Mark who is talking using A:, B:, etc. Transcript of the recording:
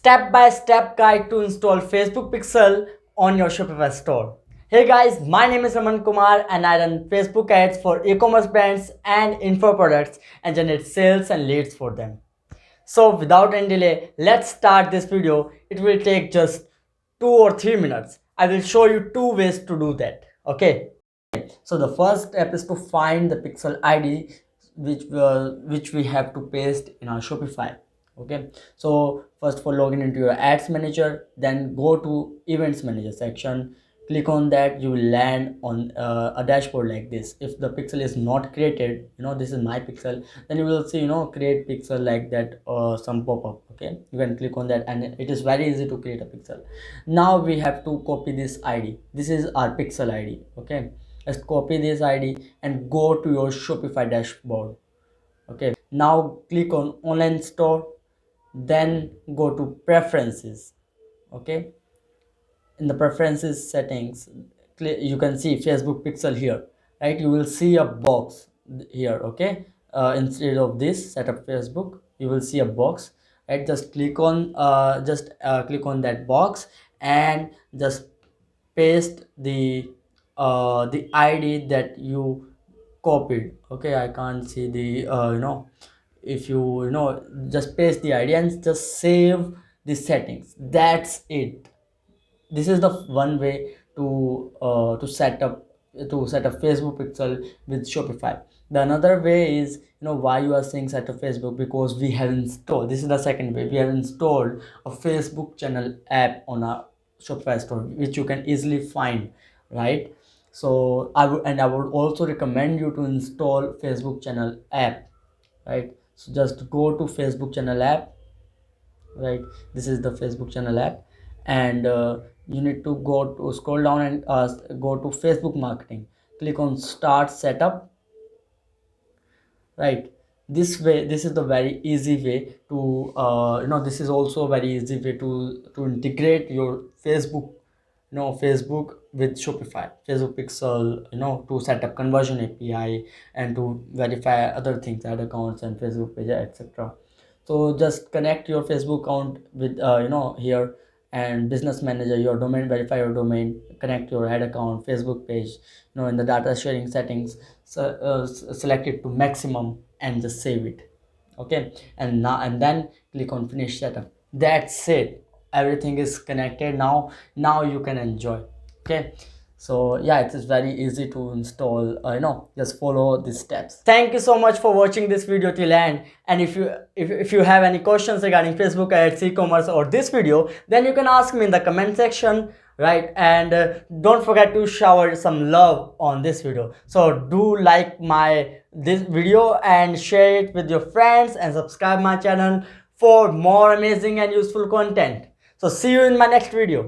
A: step-by-step guide to install Facebook Pixel on your Shopify store. Hey guys, my name is Raman Kumar and I run Facebook ads for e-commerce brands and info products and generate sales and leads for them. So without any delay, let's start this video. It will take just 2 or 3 minutes. I will show you 2 ways to do that. Okay. So the first step is to find the pixel ID which we have to paste in our Shopify. Okay, so first for login into your ads manager, then go to events manager section, click on that. You will land on a dashboard like this. If the pixel is not created, this is my pixel, then you will see create pixel like that, some pop-up. Okay, you can click on that and it is very easy to create a pixel. Now we have to copy this ID. This is our pixel ID. Okay, let's copy this ID and go to your Shopify dashboard. Okay, now click on online store, then go to preferences. Okay, in the preferences settings, you can see Facebook pixel here, right? You will see a box here. Okay, instead of this setup Facebook, you will see a box, right? Just click on click on that box and just paste the ID that you copied. Okay, I can't see the if you just paste the ID and just save the settings. That's it. This is the one way to set up Facebook pixel with Shopify. The another way is, why you are saying set up Facebook, because we have installed, this is the second way, we have installed a Facebook channel app on our Shopify store, which you can easily find, right? So I would also recommend you to install Facebook channel app, right? So just go to Facebook channel app, right? This is the Facebook channel app, and you need to go to scroll down and go to Facebook marketing, click on start setup, right? This way, this is the very easy way to this is also a very easy way to integrate your Facebook, Facebook with Shopify, Facebook pixel, to set up conversion API and to verify other things, ad accounts and Facebook page, etc. So just connect your Facebook account with here, and business manager, your domain, verify your domain, connect your ad account, Facebook page, in the data sharing settings. So select it to maximum and just save it. Okay, and then click on finish setup. That's it, everything is connected now. You can enjoy. Okay, so yeah, it is very easy to install. Just follow these steps. Thank you so much for watching this video till end. And if you have any questions regarding Facebook ads, e-commerce, or this video, then you can ask me in the comment section, right? And don't forget to shower some love on this video. So do like this video and share it with your friends and subscribe my channel for more amazing and useful content. So see you in my next video.